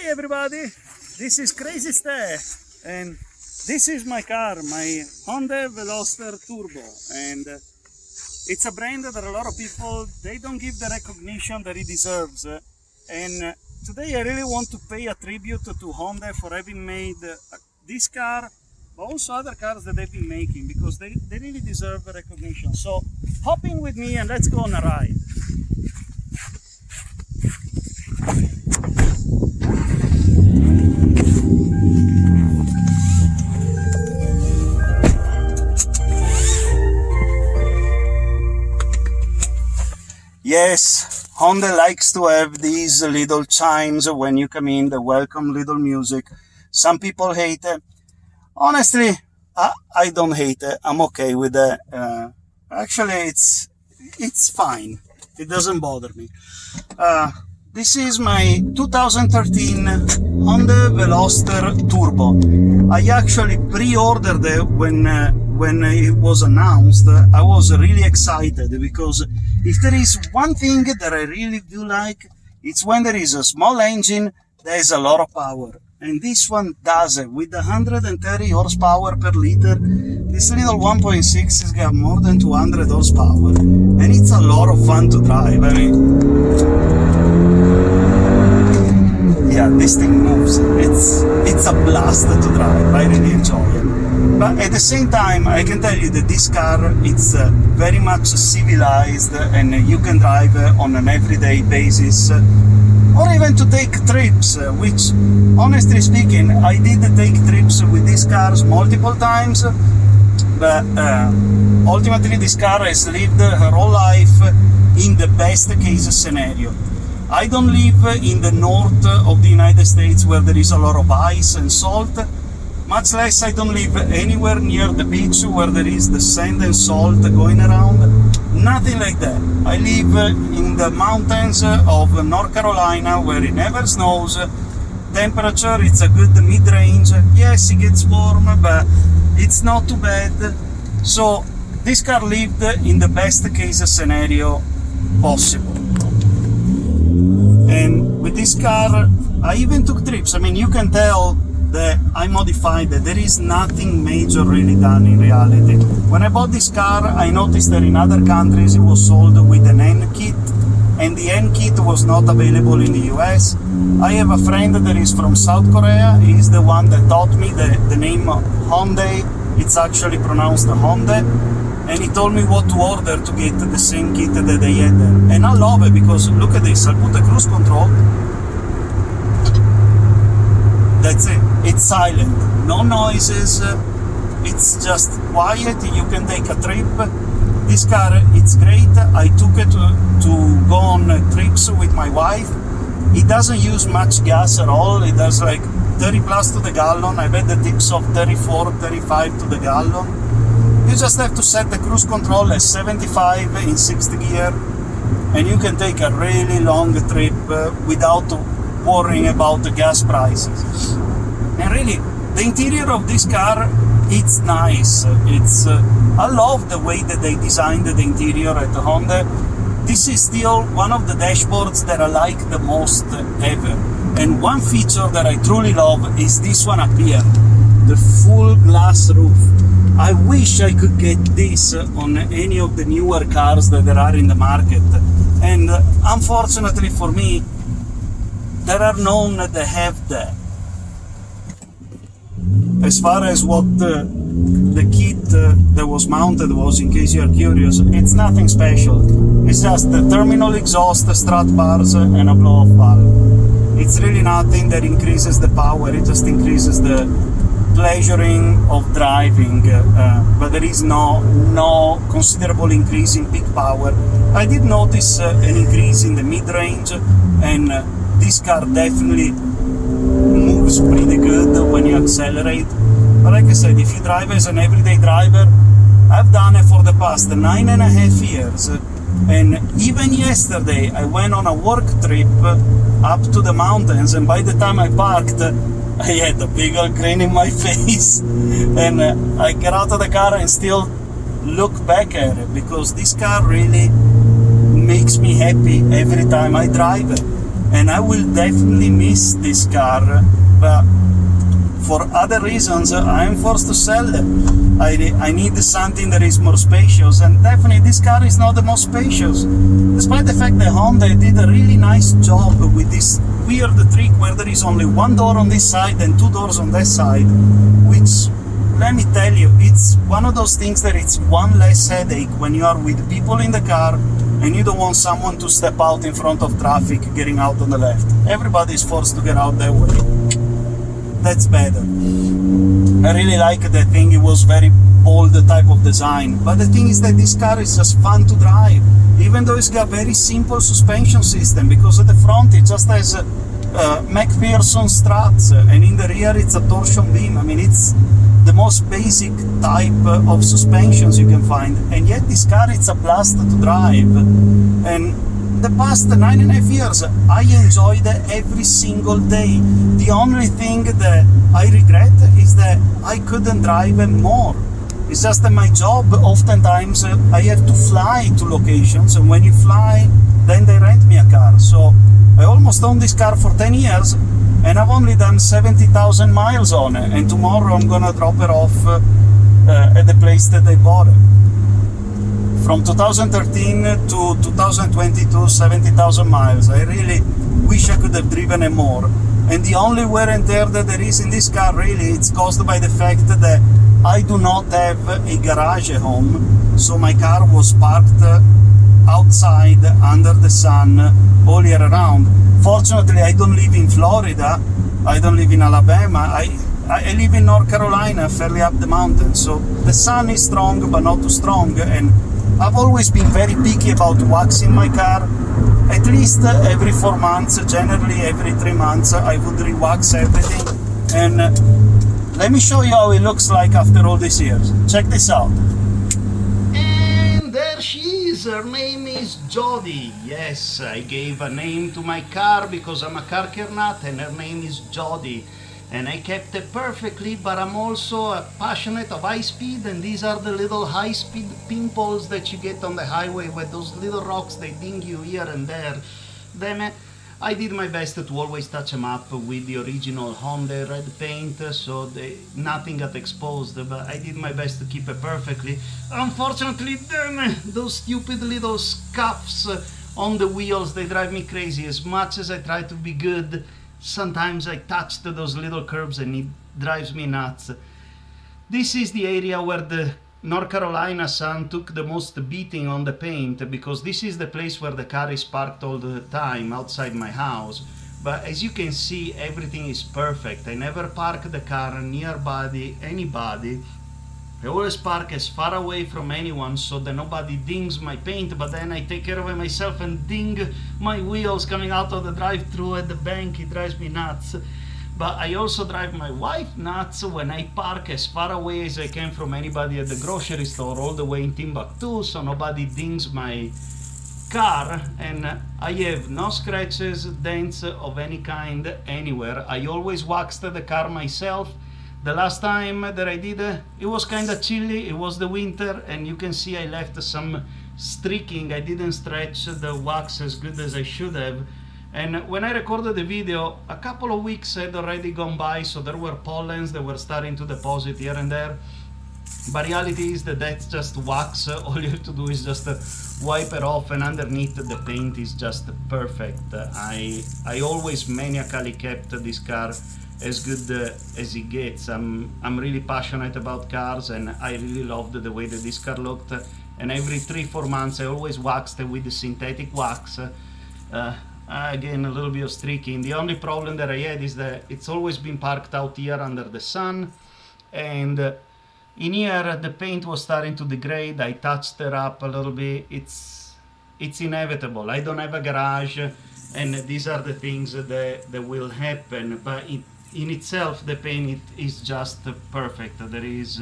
Hey everybody, this is Crazy Ste, and this is my car, my HYUNDAI Veloster Turbo, and it's a brand that a lot of people, they don't give the recognition that it deserves, and today I really want to pay a tribute to HYUNDAI for having made this car, but also other cars that they've been making, because they really deserve recognition. So hop in with me and let's go on a ride. Yes, HYUNDAI likes to have these little chimes when you come in, the welcome little music. Some people hate it. Honestly, I don't hate it. I'm okay with it. Actually, it's fine. It doesn't bother me. This is my 2013 HYUNDAI Veloster Turbo. I actually pre-ordered it when it was announced. I was really excited because if there is one thing that I really do like, it's when there is a small engine, there's a lot of power. And this one does it. With 130 horsepower per liter, this little 1.6 has got more than 200 horsepower. And it's a lot of fun to drive. I mean, yeah, this thing moves. It's a blast to drive. I really enjoy it. But at the same time, I can tell you that this car, it's very much civilized, and you can drive on an everyday basis, or even to take trips, which, honestly speaking, I did take trips with these cars multiple times, but ultimately this car has lived her whole life in the best case scenario. I don't live in the north of the United States where there is a lot of ice and salt. Much less I don't live anywhere near the beach where there is the sand and salt going around. Nothing like that. I live in the mountains of North Carolina where it never snows. Temperature, it's a good mid-range. Yes, it gets warm, but it's not too bad. So this car lived in the best case scenario possible. And with this car, I even took trips. I mean, you can tell that I modified it. There is nothing major really done in reality. When I bought this car, I noticed that in other countries it was sold with an N kit, and the N kit was not available in the US. I have a friend that is from South Korea. He's the one that taught me the name HYUNDAI. It's actually pronounced HYUNDAI, and he told me what to order to get the same kit that they had there. And I love it because look at this. I'll put a cruise control. That's it. It's silent, no noises, it's just quiet. You can take a trip. This car, it's great. I took it to go on trips with my wife. It doesn't use much gas at all. It does like 30 plus to the gallon. I've had the tips of 34, 35 to the gallon. You just have to set the cruise control at 75 in 6th gear, and you can take a really long trip without worrying about the gas prices. And really, the interior of this car, it's nice. I love the way that they designed the interior at HYUNDAI. This is still one of the dashboards that I like the most ever. And one feature that I truly love is this one up here, the full glass roof. I wish I could get this on any of the newer cars that there are in the market. And unfortunately for me, there are none that have that. As far as what the kit that was mounted was, in case you are curious, it's nothing special. It's just the terminal exhaust, strut bars, and a blow-off valve. It's really nothing that increases the power. It just increases the pleasuring of driving, but there is no considerable increase in peak power. I did notice an increase in the mid-range, and this car definitely moves pretty good when you accelerate. But like I said, if you drive as an everyday driver, I've done it for the past 9.5 years. And even yesterday, I went on a work trip up to the mountains, and by the time I parked, I had a big old grin in my face. And I get out of the car and still look back at it, because this car really makes me happy every time I drive it. and I will definitely miss this car, but for other reasons I'm forced to sell it. I need something that is more spacious, and definitely this car is not the most spacious, despite the fact that Honda did a really nice job with this weird trick where there is only one door on this side and two doors on that side, which, let me tell you, it's one of those things that it's one less headache when you are with people in the car and you don't want someone to step out in front of traffic getting out on the left. Everybody is forced to get out that way. That's better. I really like that thing. It was very bold type of design, but the thing is that this car is just fun to drive, even though it's got very simple suspension system, because at the front it just has McPherson struts, and in the rear it's a torsion beam. I mean, it's the most basic type of suspensions you can find, and yet this car, it's a blast to drive. And the past 9.5 years I enjoyed it every single day. The only thing that I regret is that I couldn't drive it more. It's just that my job, oftentimes I have to fly to locations, and when you fly, then they rent me a car. So I almost owned this car for 10 years, and I've only done 70,000 miles on it, and tomorrow I'm gonna drop it off at the place that they bought it. From 2013 to 2022, 70,000 miles. I really wish I could have driven it more. And the only wear and tear that there is in this car, really, it's caused by the fact that I do not have a garage at home, so my car was parked outside under the sun all year round. Fortunately, I don't live in Florida, I don't live in Alabama, I live in North Carolina, fairly up the mountain, so the sun is strong but not too strong, and I've always been very picky about waxing my car. At least every 4 months, generally every 3 months, I would re-wax everything. And let me show you how it looks like after all these years. Check this out. And there she is. Her name is Jody. Yes, I gave a name to my car because I'm a car care nut, and her name is Jody. And I kept it perfectly, but I'm also passionate of high speed, and these are the little high speed pinballs that you get on the highway with those little rocks, they ding you here and there. Damn it. I did my best to always touch them up with the original Honda red paint, so nothing got exposed, but I did my best to keep it perfectly. Unfortunately, damn it, those stupid little scuffs on the wheels, they drive me crazy. As much as I try to be good, sometimes I touch those little curbs and it drives me nuts. This is the area where the North Carolina sun took the most beating on the paint, because this is the place where the car is parked all the time outside my house. But as you can see, everything is perfect. I never park the car nearby anybody. I always park as far away from anyone so that nobody dings my paint, but then I take care of it myself and ding my wheels coming out of the drive-thru at the bank. It drives me nuts. But I also drive my wife nuts when I park as far away as I can from anybody at the grocery store, all the way in Timbuktu, so nobody dings my car, and I have no scratches, dents of any kind anywhere. I always waxed the car myself. The last time that I did it was kind of chilly, it was the winter, and you can see I left some streaking. I didn't stretch the wax as good as I should have. And when I recorded the video, a couple of weeks had already gone by, so there were pollens that were starting to deposit here and there. But reality is that that's just wax. All you have to do is just wipe it off, and underneath the paint is just perfect. I always maniacally kept this car as good as it gets. I'm really passionate about cars, and I really loved the way that this car looked. And every 3-4 months I always waxed it with the synthetic wax. Again, a little bit of streaking. The only problem that I had is that it's always been parked out here under the sun, and in here the paint was starting to degrade. I touched it up a little bit. It's inevitable. I don't have a garage, and these are the things that will happen, but in itself the paint is just perfect. There is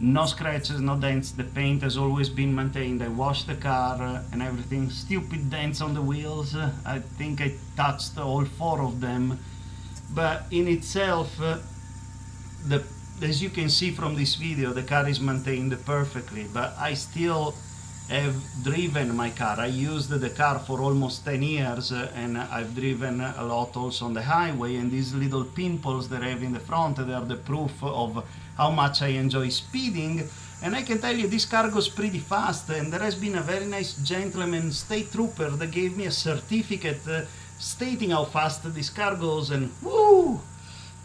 no scratches, no dents. The paint has always been maintained. I washed the car and everything. Stupid dents on the wheels. I think I touched all 4 of them, but in itself as you can see from this video, the car is maintained perfectly. But I still have driven my car. I used the car for almost 10 years and I've driven a lot also on the highway, and these little pimples that I have in the front, they are the proof of how much I enjoy speeding. And I can tell you, this car goes pretty fast, and there has been a very nice gentleman state trooper that gave me a certificate stating how fast this car goes, and woo!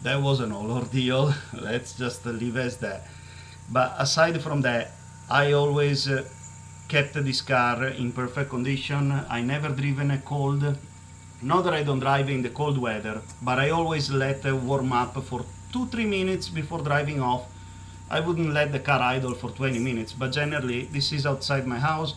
That was an ordeal. Let's just leave it as that. But aside from that, I always kept this car in perfect condition. I never driven a cold. Not that I don't drive in the cold weather, but I always let it warm up for 2-3 minutes before driving off. I wouldn't let the car idle for 20 minutes, but generally this is outside my house.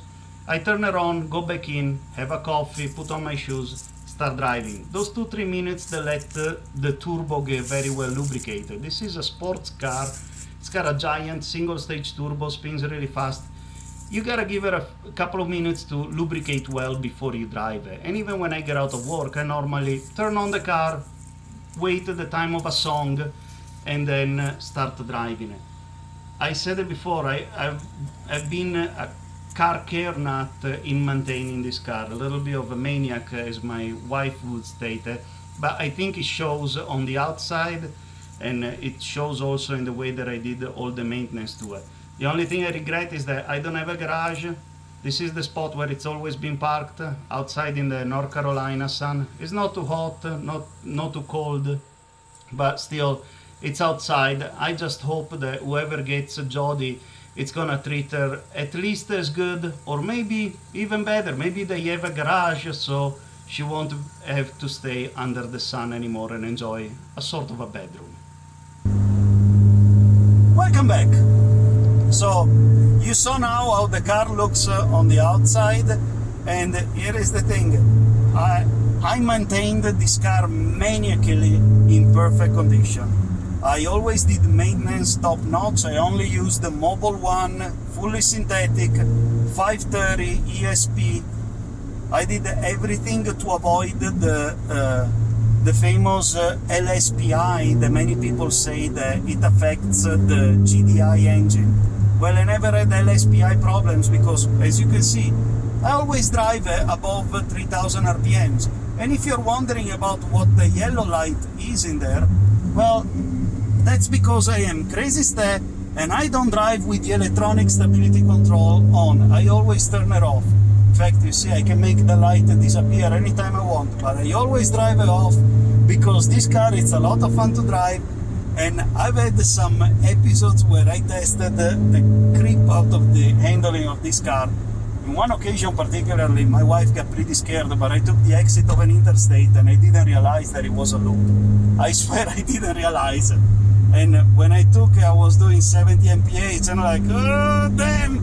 I turn it on, go back in, have a coffee, put on my shoes, start driving. Those 2-3 minutes, they let the turbo get very well lubricated. This is a sports car. It's got a giant single stage turbo, spins really fast. You gotta give it a couple of minutes to lubricate well before you drive it. And even when I get out of work, I normally turn on the car, wait the time of a song, and then start driving it. I said it before, I've been a car care nut in maintaining this car, a little bit of a maniac as my wife would state it, but I think it shows on the outside, and it shows also in the way that I did all the maintenance to it. The only thing I regret is that I don't have a garage. This is the spot where it's always been parked, outside in the North Carolina sun. It's not too hot, not too cold, but still, it's outside. I just hope that whoever gets a JODY, it's gonna treat her at least as good, or maybe even better. Maybe they have a garage, so she won't have to stay under the sun anymore and enjoy a sort of a bedroom. Welcome back. So you saw now how the car looks on the outside, and here is the thing. I maintained this car maniacally in perfect condition. I always did maintenance top notch. I only used the MOBIL one, fully synthetic, 530 ESP. I did everything to avoid the famous LSPI that many people say that it affects the GDI engine. Well, I never had LSPI problems because, as you can see, I always drive above 3000 RPMs. And if you're wondering about what the yellow light is in there, well, that's because I am crazy step and I don't drive with the electronic stability control on. I always turn it off. In fact, you see, I can make the light disappear anytime I want, but I always drive it off because this car, it's a lot of fun to drive. And I've had some episodes where I tested the grip out of the handling of this car. In one occasion particularly, my wife got pretty scared, but I took the exit of an interstate and I didn't realize that it was a loop. I swear I didn't realize it. And when I was doing 70 mph, and I'm like, oh, damn!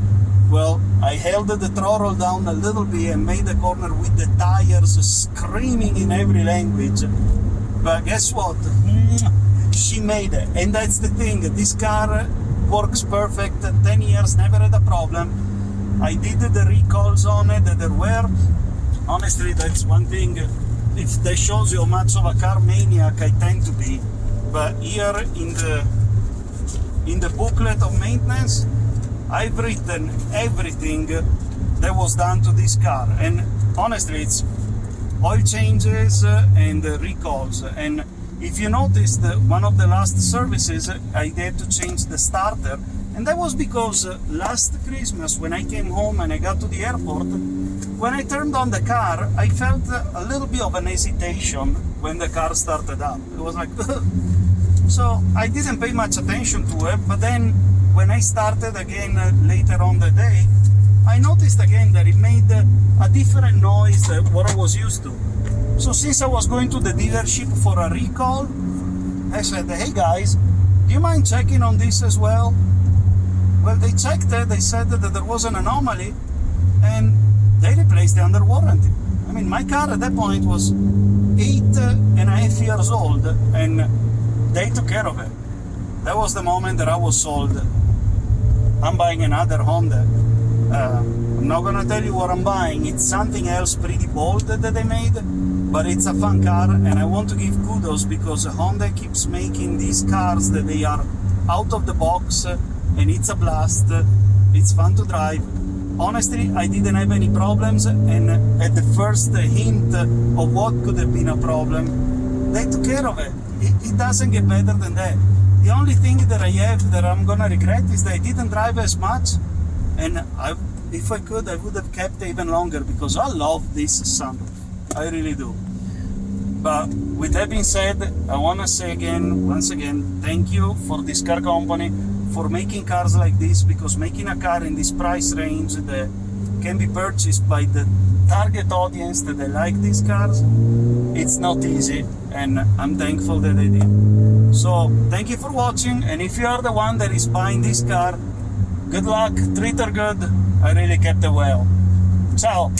Well, I held the throttle down a little bit and made the corner with the tires screaming in every language. But guess what? She made it. And that's the thing. This car works perfect. 10 years, never had a problem. I did the recalls on it that there were. Honestly, that's one thing. If that shows you how much of a car maniac I tend to be. But here in the booklet of maintenance, I've written everything that was done to this car, and honestly, it's oil changes and recalls. And if you noticed, one of the last services I had to change the starter, and that was because last Christmas when I came home and I got to the airport, when I turned on the car, I felt a little bit of an hesitation when the car started up. It was like so I didn't pay much attention to it, but then when I started again later on the day, I noticed again that it made a different noise than what I was used to. So since I was going to the dealership for a recall, I said, hey guys, do you mind checking on this as well? Well, they checked it, they said that there was an anomaly, and they replaced it under warranty. I mean, my car at that point was 8.5 years old, and they took care of it. That was the moment that I was sold. I'm buying another Honda. I'm not gonna tell you what I'm buying. It's something else pretty bold that they made, but it's a fun car, and I want to give kudos because Honda keeps making these cars that they are out of the box, and it's a blast. It's fun to drive. honestly, I didn't have any problems, and at the first hint of what could have been a problem, they took care of it. It doesn't get better than that. The only thing that I have that I'm gonna regret is that I didn't drive as much, and if I could, I would have kept it even longer, because I love this sunroof. I really do. But with that being said, I want to say once again, thank you for this car company for making cars like this, because making a car in this price range that can be purchased by the target audience that they like these cars, it's not easy, and I'm thankful that they did. So thank you for watching, and if you are the one that is buying this car, good luck, treat her good. I really kept it well. Ciao!